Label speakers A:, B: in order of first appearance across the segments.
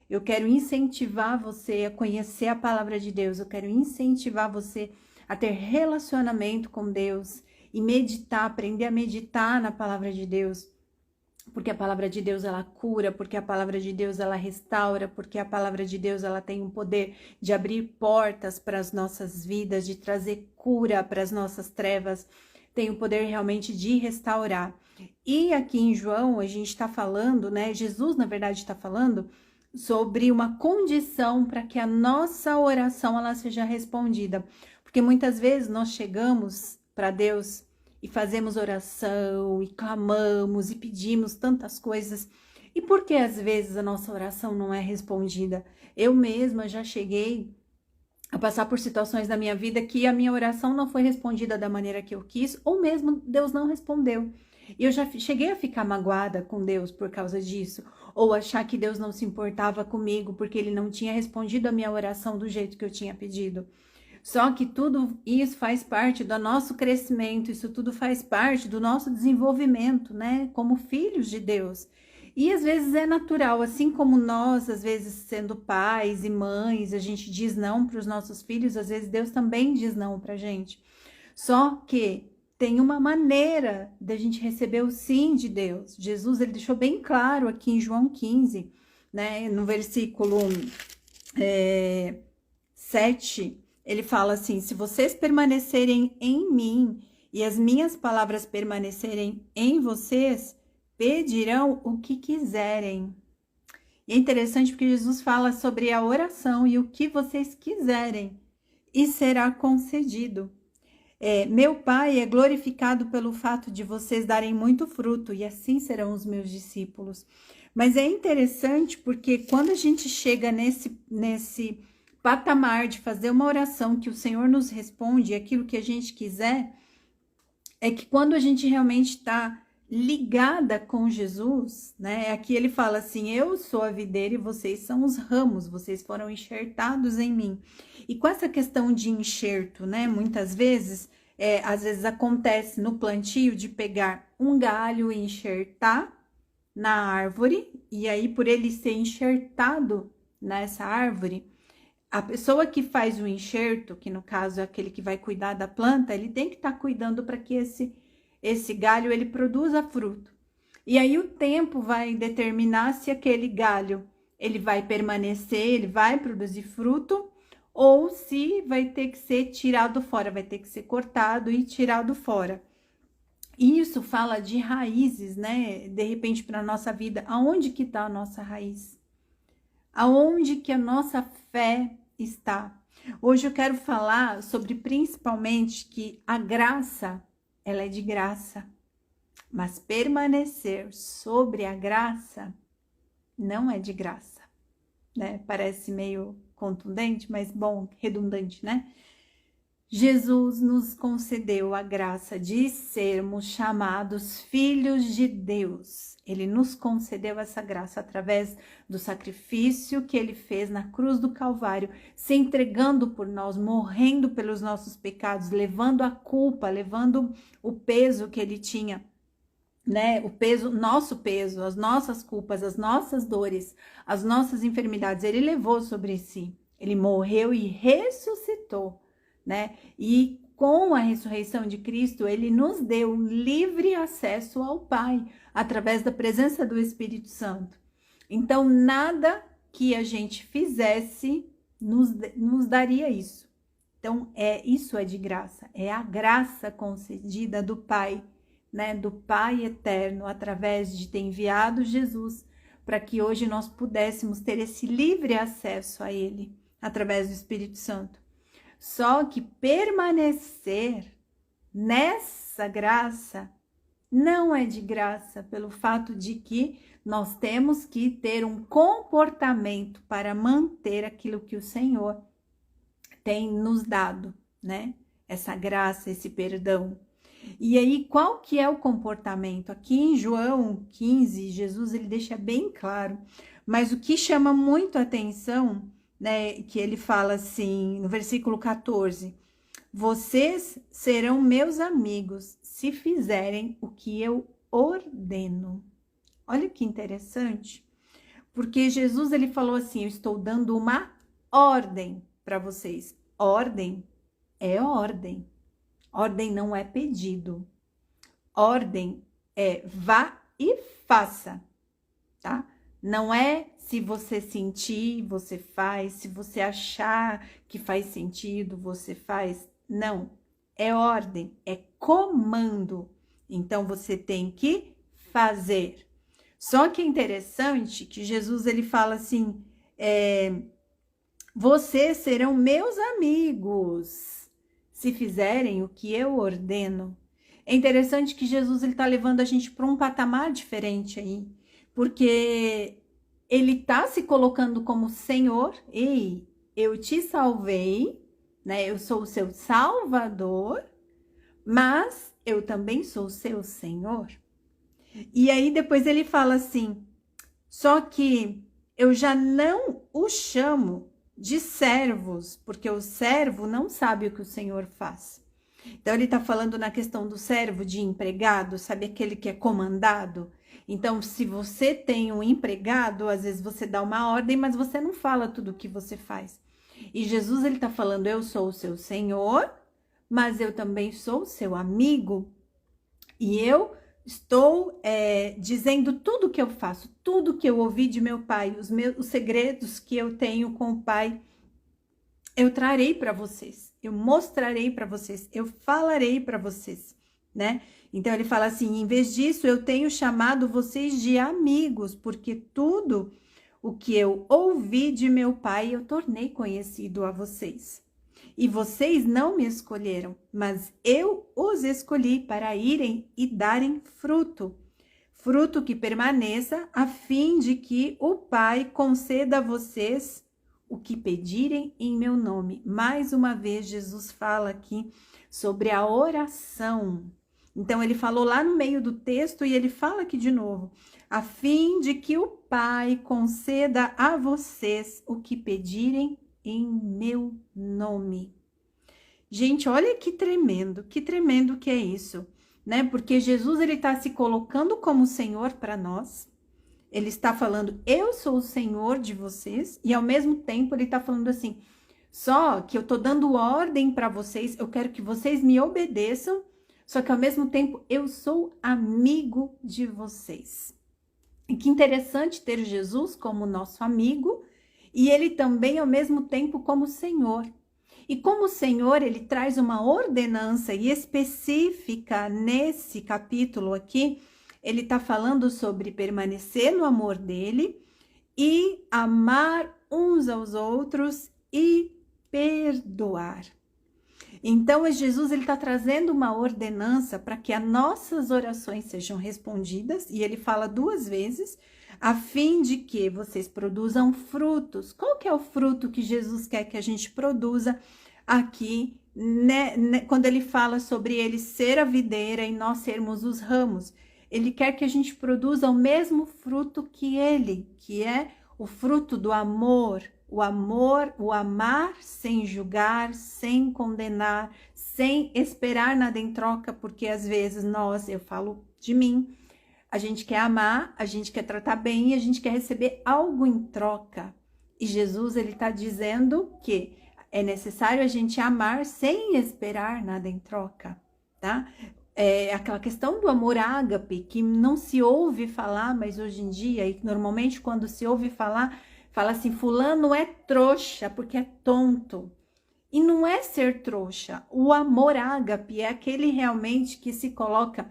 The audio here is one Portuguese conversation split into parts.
A: Eu quero incentivar você a conhecer a palavra de Deus. Eu quero incentivar você a ter relacionamento com Deus e meditar, aprender a meditar na palavra de Deus. Porque a palavra de Deus, ela cura, porque a palavra de Deus, ela restaura, porque a palavra de Deus, ela tem o poder de abrir portas para as nossas vidas, de trazer cura para as nossas trevas, tem o poder realmente de restaurar. E aqui em João, a gente está falando, né? Jesus, na verdade, está falando sobre uma condição para que a nossa oração ela seja respondida. Porque muitas vezes nós chegamos para Deus e fazemos oração, e clamamos, e pedimos tantas coisas. E por que às vezes a nossa oração não é respondida? Eu mesma já cheguei a passar por situações da minha vida que a minha oração não foi respondida da maneira que eu quis, ou mesmo Deus não respondeu. E eu já cheguei a ficar magoada com Deus por causa disso, ou achar que Deus não se importava comigo porque Ele não tinha respondido a minha oração do jeito que eu tinha pedido. Só que tudo isso faz parte do nosso crescimento, isso tudo faz parte do nosso desenvolvimento, né? Como filhos de Deus. E às vezes é natural, assim como nós, às vezes sendo pais e mães, a gente diz não para os nossos filhos, às vezes Deus também diz não para a gente. Só que tem uma maneira da gente receber o sim de Deus. Jesus, ele deixou bem claro aqui em João 15, né? No versículo 7, ele fala assim: se vocês permanecerem em mim e as minhas palavras permanecerem em vocês, pedirão o que quiserem. E é interessante porque Jesus fala sobre a oração e o que vocês quiserem e será concedido. Meu Pai é glorificado pelo fato de vocês darem muito fruto e assim serão os meus discípulos. Mas é interessante porque quando a gente chega nesse patamar de fazer uma oração que o Senhor nos responde, aquilo que a gente quiser, é que quando a gente realmente está ligada com Jesus, né? Aqui ele fala assim: eu sou a videira e vocês são os ramos, vocês foram enxertados em mim. E com essa questão de enxerto, né? Muitas vezes, às vezes acontece no plantio de pegar um galho e enxertar na árvore, e aí por ele ser enxertado nessa árvore, a pessoa que faz o enxerto, que no caso é aquele que vai cuidar da planta, ele tem que estar cuidando para que esse galho ele produza fruto. E aí o tempo vai determinar se aquele galho ele vai permanecer, ele vai produzir fruto, ou se vai ter que ser tirado fora, vai ter que ser cortado e tirado fora. E isso fala de raízes, né? De repente para a nossa vida, aonde que está a nossa raiz? Aonde que a nossa fé está? Hoje eu quero falar sobre principalmente que a graça, ela é de graça, mas permanecer sobre a graça não é de graça, né? Parece meio contundente, mas bom, redundante, né? Jesus nos concedeu a graça de sermos chamados filhos de Deus. Ele nos concedeu essa graça através do sacrifício que ele fez na cruz do Calvário, se entregando por nós, morrendo pelos nossos pecados, levando a culpa, levando o peso que ele tinha, né? O peso, nosso peso, as nossas culpas, as nossas dores, as nossas enfermidades, ele levou sobre si. Ele morreu e ressuscitou, né? E com a ressurreição de Cristo, ele nos deu livre acesso ao Pai, através da presença do Espírito Santo. Então, nada que a gente fizesse nos daria isso. Então, isso é de graça, é a graça concedida do Pai, né? Do Pai eterno, através de ter enviado Jesus, para que hoje nós pudéssemos ter esse livre acesso a Ele, através do Espírito Santo. Só que permanecer nessa graça não é de graça, pelo fato de que nós temos que ter um comportamento para manter aquilo que o Senhor tem nos dado, né? Essa graça, esse perdão. E aí, qual que é o comportamento? Aqui em João 15, Jesus ele deixa bem claro, mas o que chama muito a atenção, né, que ele fala assim, no versículo 14, vocês serão meus amigos se fizerem o que eu ordeno. Olha que interessante, Porque Jesus, ele falou assim, eu estou dando uma ordem para vocês. Ordem é ordem. Ordem não é pedido. Ordem é vá e faça, tá? Não é se você sentir, você faz, se você achar que faz sentido, você faz. Não, é ordem, é comando. Então, você tem que fazer. Só que é interessante que Jesus, ele fala assim, vocês serão meus amigos, se fizerem o que eu ordeno. É interessante que Jesus, ele tá levando a gente para um patamar diferente aí, porque ele tá se colocando como Senhor. Ei, eu te salvei, né? Eu sou o seu Salvador, mas eu também sou o seu Senhor. E aí depois ele fala assim, só que eu já não o chamo de servos, porque o servo não sabe o que o Senhor faz. Então, ele está falando na questão do servo, de empregado, sabe aquele que é comandado? Então, se você tem um empregado, às vezes você dá uma ordem, mas você não fala tudo o que você faz. E Jesus, ele está falando, eu sou o seu Senhor, mas eu também sou o seu amigo. E eu estou dizendo tudo que eu faço, tudo que eu ouvi de meu pai, os segredos que eu tenho com o pai, eu trarei para vocês, eu mostrarei para vocês, eu falarei para vocês, né? Então, ele fala assim, em vez disso, eu tenho chamado vocês de amigos, porque tudo o que eu ouvi de meu pai, eu tornei conhecido a vocês. E vocês não me escolheram, mas eu os escolhi para irem e darem fruto. Fruto que permaneça, a fim de que o Pai conceda a vocês o que pedirem em meu nome. Mais uma vez, Jesus fala aqui sobre a oração. Então, ele falou lá no meio do texto e ele fala aqui de novo. A fim de que o Pai conceda a vocês o que pedirem em meu nome. Gente, olha que tremendo que é isso, né? Porque Jesus, ele está se colocando como Senhor para nós. Ele está falando, eu sou o Senhor de vocês, e ao mesmo tempo ele está falando assim, só que eu estou dando ordem para vocês, eu quero que vocês me obedeçam, só que ao mesmo tempo eu sou amigo de vocês. E que interessante ter Jesus como nosso amigo, e ele também ao mesmo tempo como Senhor. E como Senhor, ele traz uma ordenança específica nesse capítulo aqui, ele está falando sobre permanecer no amor dele e amar uns aos outros e perdoar. Então, Jesus, ele está trazendo uma ordenança para que as nossas orações sejam respondidas, e ele fala 2 vezes, a fim de que vocês produzam frutos. Qual que é o fruto que Jesus quer que a gente produza aqui, né, quando ele fala sobre ele ser a videira e nós sermos os ramos? Ele quer que a gente produza o mesmo fruto que ele, que é o fruto do amor, o amar sem julgar, sem condenar, sem esperar nada em troca, porque às vezes eu falo de mim, a gente quer amar, a gente quer tratar bem e a gente quer receber algo em troca. E Jesus, ele está dizendo que é necessário a gente amar sem esperar nada em troca, tá? É aquela questão do amor ágape, que não se ouve falar, mas hoje em dia, e normalmente quando se ouve falar, fala assim, fulano é trouxa porque é tonto. E não é ser trouxa. O amor ágape é aquele realmente que se coloca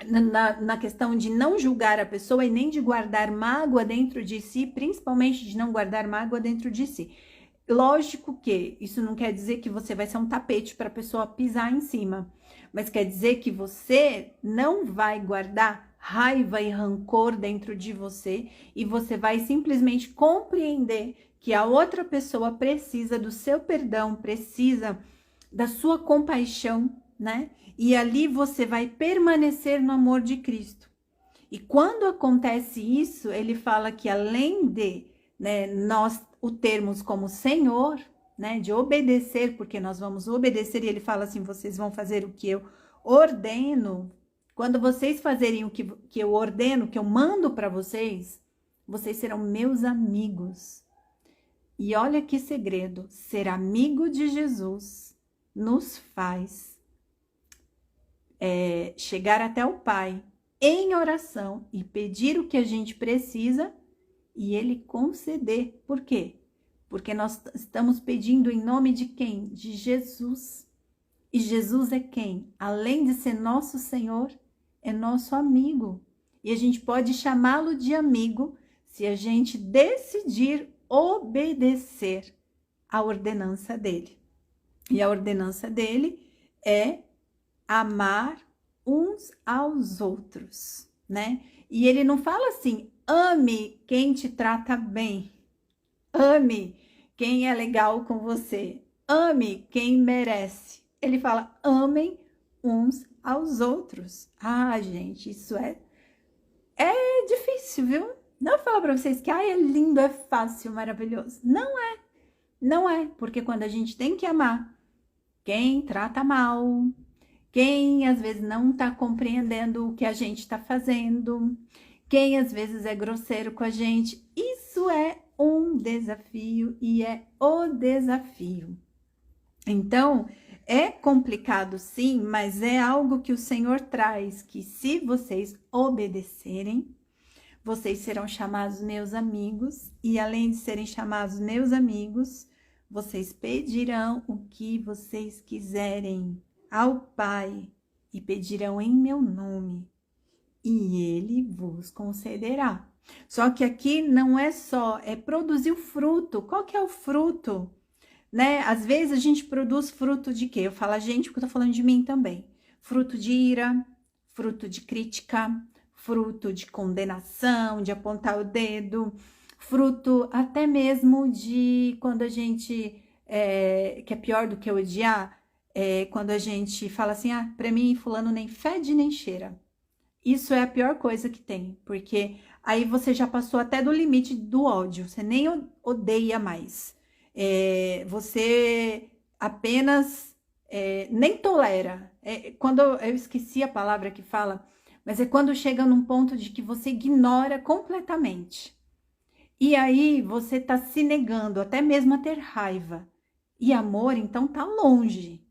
A: na questão de não julgar a pessoa e nem de guardar mágoa dentro de si, principalmente de não guardar mágoa dentro de si. Lógico que isso não quer dizer que você vai ser um tapete para a pessoa pisar em cima, mas quer dizer que você não vai guardar raiva e rancor dentro de você e você vai simplesmente compreender que a outra pessoa precisa do seu perdão, precisa da sua compaixão, né? E ali você vai permanecer no amor de Cristo. E quando acontece isso, ele fala que além de, né, nós o termos como Senhor, né, de obedecer, porque nós vamos obedecer, e ele fala assim, vocês vão fazer o que eu ordeno. Quando vocês fazerem o que eu ordeno, que eu mando para vocês, vocês serão meus amigos. E olha que segredo, ser amigo de Jesus nos faz chegar até o Pai em oração e pedir o que a gente precisa e Ele conceder. Por quê? Porque nós estamos pedindo em nome de quem? De Jesus. E Jesus é quem? Além de ser nosso Senhor, é nosso amigo. E a gente pode chamá-lo de amigo se a gente decidir obedecer à ordenança dele. E a ordenança dele é amar uns aos outros, né? E ele não fala assim, ame quem te trata bem, ame quem é legal com você, ame quem merece. Ele fala, amem uns aos outros. Ah, gente, isso é difícil, viu? Não falo para vocês que é lindo, é fácil, maravilhoso. Não é, porque quando a gente tem que amar quem trata mal, quem às vezes não está compreendendo o que a gente está fazendo, quem às vezes é grosseiro com a gente, isso é um desafio e é o desafio. Então, é complicado sim, mas é algo que o Senhor traz, que se vocês obedecerem, vocês serão chamados meus amigos, e além de serem chamados meus amigos, vocês pedirão o que vocês quiserem ao Pai, e pedirão em meu nome, e Ele vos concederá. Só que aqui não é só, é produzir o fruto. Qual que é o fruto? Né? Às vezes a gente produz fruto de quê? Eu falo a gente porque eu tô falando de mim também. Fruto de ira, fruto de crítica, fruto de condenação, de apontar o dedo, fruto até mesmo de quando a gente, que é pior do que odiar, quando a gente fala assim, pra mim fulano nem fede nem cheira. Isso é a pior coisa que tem, porque aí você já passou até do limite do ódio, você nem odeia mais. Você apenas nem tolera. Quando eu esqueci a palavra que fala, mas é quando chega num ponto de que você ignora completamente. E aí você tá se negando até mesmo a ter raiva. E amor, então, tá longe,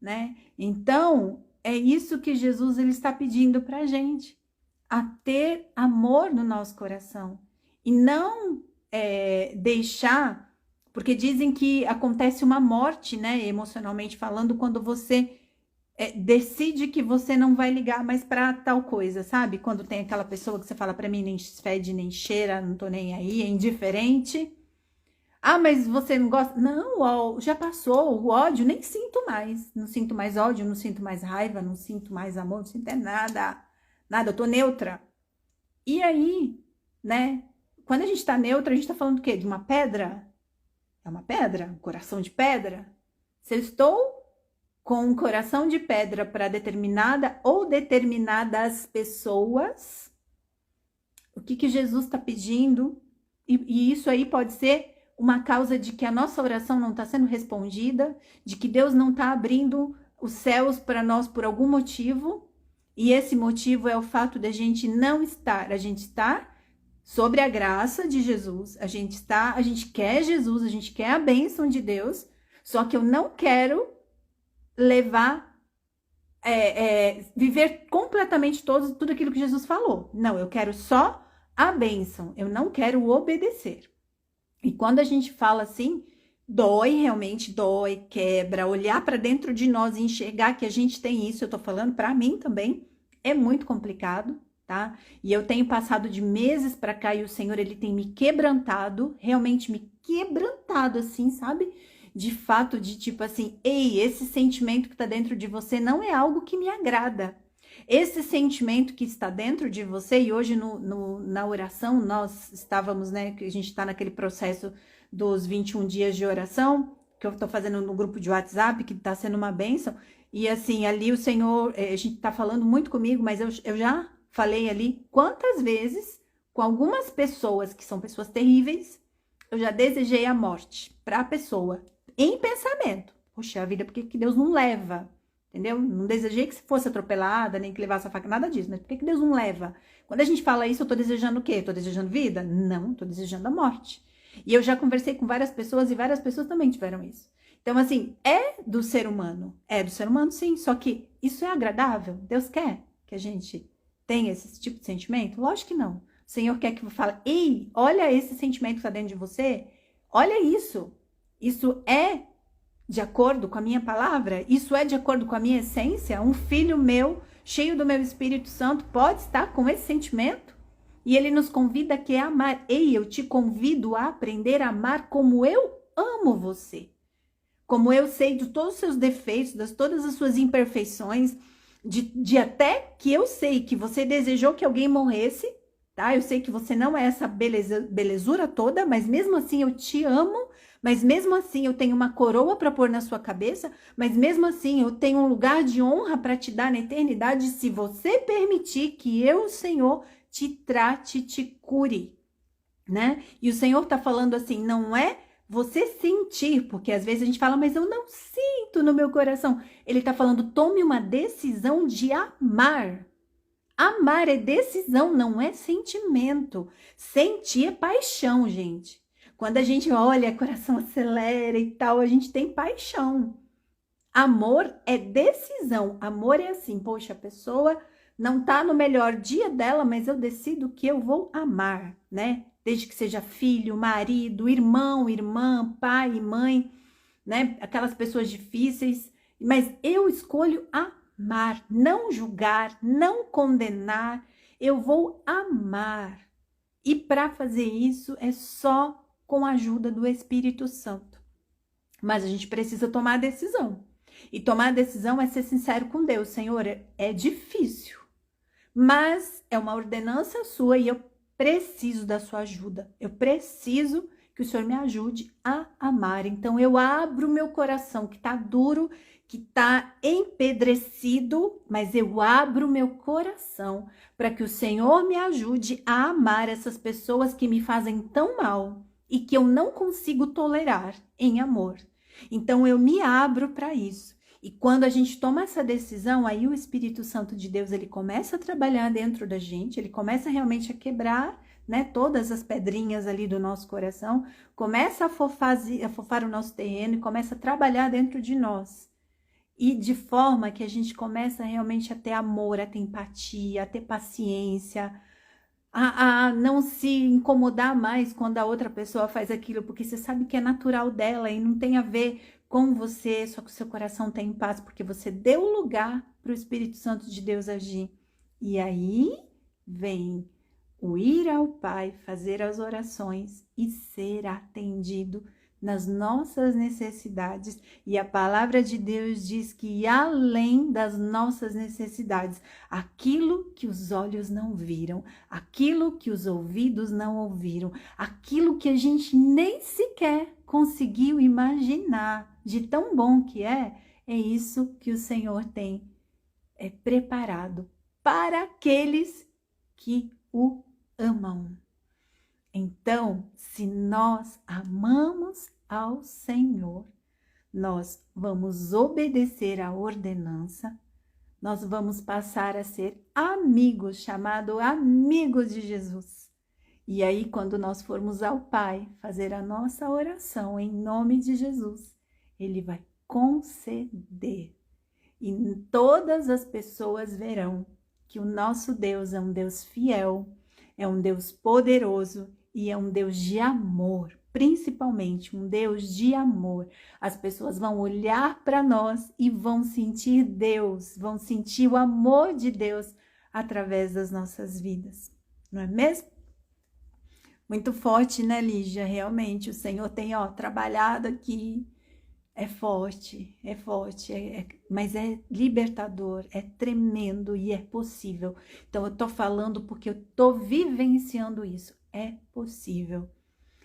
A: né? Então, é isso que Jesus ele está pedindo pra gente. A ter amor no nosso coração. E não deixar... Porque dizem que acontece uma morte, né, emocionalmente falando, quando você decide que você não vai ligar mais para tal coisa, sabe? Quando tem aquela pessoa que você fala para mim, nem fede, nem cheira, não tô nem aí, é indiferente. Mas você não gosta? Não, já passou, o ódio, nem sinto mais. Não sinto mais ódio, não sinto mais raiva, não sinto mais amor, não sinto nada. Nada, eu tô neutra. E aí, né, quando a gente tá neutra, a gente tá falando do quê? De uma pedra? É uma pedra? Um coração de pedra? Se eu estou com um coração de pedra para determinada ou determinadas pessoas, o que Jesus está pedindo? E isso aí pode ser uma causa de que a nossa oração não está sendo respondida, de que Deus não está abrindo os céus para nós por algum motivo, e esse motivo é o fato de a gente não estar, a gente está sobre a graça de Jesus, a gente quer Jesus, a gente quer a bênção de Deus, só que eu não quero levar, viver completamente tudo aquilo que Jesus falou. Não, eu quero só a bênção, eu não quero obedecer. E quando a gente fala assim, dói, realmente dói, quebra, olhar para dentro de nós e enxergar que a gente tem isso, eu tô falando para mim também, é muito complicado. Tá? E eu tenho passado de meses para cá e o Senhor, ele tem me quebrantado, realmente me quebrantado, assim, sabe? De fato, de tipo assim, ei, esse sentimento que tá dentro de você não é algo que me agrada. Esse sentimento que está dentro de você, e hoje na oração nós estávamos, né, que a gente está naquele processo dos 21 dias de oração, que eu tô fazendo no grupo de WhatsApp, que tá sendo uma bênção, e assim, ali o Senhor, a gente tá falando muito comigo, mas eu já falei ali quantas vezes, com algumas pessoas que são pessoas terríveis, eu já desejei a morte para a pessoa, em pensamento. Poxa vida, por que Deus não leva? entendeu? Não desejei que fosse atropelada, nem que levasse a faca, nada disso. Mas por que Deus não leva? Quando a gente fala isso, eu tô desejando o quê? Tô desejando vida? Não, tô desejando a morte. E eu já conversei com várias pessoas e várias pessoas também tiveram isso. Então, assim, é do ser humano. É do ser humano, sim. Só que isso é agradável? Deus quer que a gente tenha esse tipo de sentimento? Lógico que não. O Senhor quer que eu fale, ei, olha esse sentimento que está dentro de você. Olha isso. Isso é de acordo com a minha palavra? Isso é de acordo com a minha essência? Um filho meu, cheio do meu Espírito Santo, pode estar com esse sentimento? E ele nos convida a amar. Ei, eu te convido a aprender a amar como eu amo você. Como eu sei de todos os seus defeitos, de todas as suas imperfeições, de até que eu sei que você desejou que alguém morresse, tá? Eu sei que você não é essa belezura toda, mas mesmo assim eu te amo, mas mesmo assim eu tenho uma coroa para pôr na sua cabeça, mas mesmo assim eu tenho um lugar de honra para te dar na eternidade, se você permitir que eu, Senhor, te trate, te cure, né? E o Senhor tá falando assim, não é você sentir, porque às vezes a gente fala, mas eu não sinto no meu coração. Ele tá falando, tome uma decisão de amar. Amar é decisão, não é sentimento. Sentir é paixão, gente. Quando a gente olha, o coração acelera e tal, a gente tem paixão. Amor é decisão. Amor é assim, poxa, a pessoa não tá no melhor dia dela, mas eu decido que eu vou amar, né? Desde que seja filho, marido, irmão, irmã, pai e mãe, né? Aquelas pessoas difíceis, mas eu escolho amar, não julgar, não condenar. Eu vou amar. E para fazer isso é só com a ajuda do Espírito Santo. Mas a gente precisa tomar a decisão. E tomar a decisão é ser sincero com Deus. Senhor, é difícil, mas é uma ordenança sua e eu preciso da sua ajuda. Eu preciso que o Senhor me ajude a amar. Então eu abro meu coração que está duro, que está empedrecido, mas eu abro meu coração para que o Senhor me ajude a amar essas pessoas que me fazem tão mal e que eu não consigo tolerar em amor. Então eu me abro para isso. E quando a gente toma essa decisão, aí o Espírito Santo de Deus, ele começa a trabalhar dentro da gente, ele começa realmente a quebrar, né, todas as pedrinhas ali do nosso coração, começa a fofar o nosso terreno e começa a trabalhar dentro de nós. E de forma que a gente começa realmente a ter amor, a ter empatia, a ter paciência, a não se incomodar mais quando a outra pessoa faz aquilo, porque você sabe que é natural dela e não tem a ver com você, só que o seu coração tem paz, porque você deu lugar para o Espírito Santo de Deus agir. E aí vem o ir ao Pai, fazer as orações e ser atendido nas nossas necessidades. E a palavra de Deus diz que além das nossas necessidades, aquilo que os olhos não viram, aquilo que os ouvidos não ouviram, aquilo que a gente nem sequer conseguiu imaginar de tão bom que é isso que o Senhor tem preparado para aqueles que o amam. Então, se nós amamos ao Senhor, nós vamos obedecer à ordenança, nós vamos passar a ser amigos, chamado amigos de Jesus. E aí, quando nós formos ao Pai fazer a nossa oração em nome de Jesus, Ele vai conceder. E todas as pessoas verão que o nosso Deus é um Deus fiel, é um Deus poderoso e é um Deus de amor, principalmente um Deus de amor. As pessoas vão olhar para nós e vão sentir Deus, vão sentir o amor de Deus através das nossas vidas, não é mesmo? Muito forte, né, Lígia? Realmente, o Senhor tem, trabalhado aqui. É forte, mas é libertador, é tremendo e é possível. Então, eu tô falando porque eu tô vivenciando isso. É possível.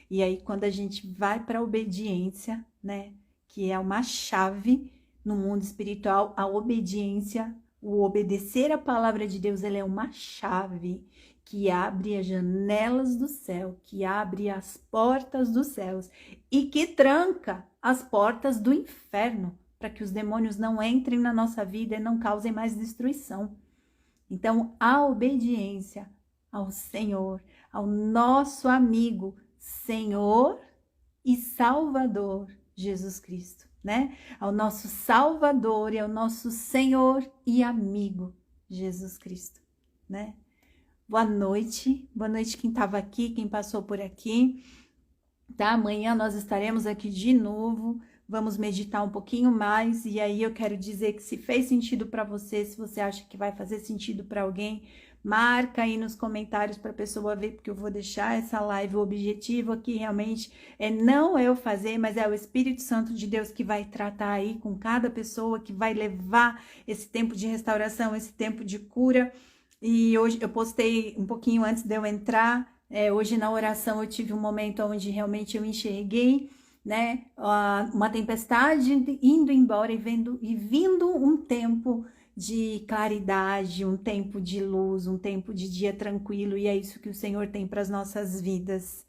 A: E aí, quando a gente vai para a obediência, né, que é uma chave no mundo espiritual, a obediência, o obedecer a palavra de Deus, ela é uma chave que abre as janelas do céu, que abre as portas dos céus e que tranca as portas do inferno. para que os demônios não entrem na nossa vida e não causem mais destruição. Então, a obediência ao Senhor, ao nosso amigo, Senhor e Salvador, Jesus Cristo, né? Ao nosso Salvador e ao nosso Senhor e amigo, Jesus Cristo, né? Boa noite quem estava aqui, quem passou por aqui, tá? Amanhã nós estaremos aqui de novo, vamos meditar um pouquinho mais, e aí eu quero dizer que se fez sentido para você, se você acha que vai fazer sentido para alguém, marca aí nos comentários para a pessoa ver, porque eu vou deixar essa live, o objetivo aqui realmente é não eu fazer, mas é o Espírito Santo de Deus que vai tratar aí com cada pessoa, que vai levar esse tempo de restauração, esse tempo de cura. E hoje eu postei um pouquinho antes de eu entrar, hoje na oração eu tive um momento onde realmente eu enxerguei, né, uma tempestade indo embora e vindo um tempo de claridade, um tempo de luz, um tempo de dia tranquilo, e é isso que o Senhor tem para as nossas vidas.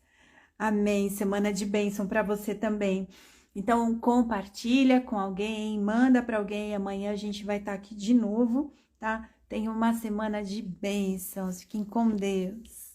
A: Amém. Semana de bênção para você também. Então, compartilha com alguém, manda para alguém, amanhã a gente vai estar aqui de novo, tá? Tenha uma semana de bênçãos, fiquem com Deus.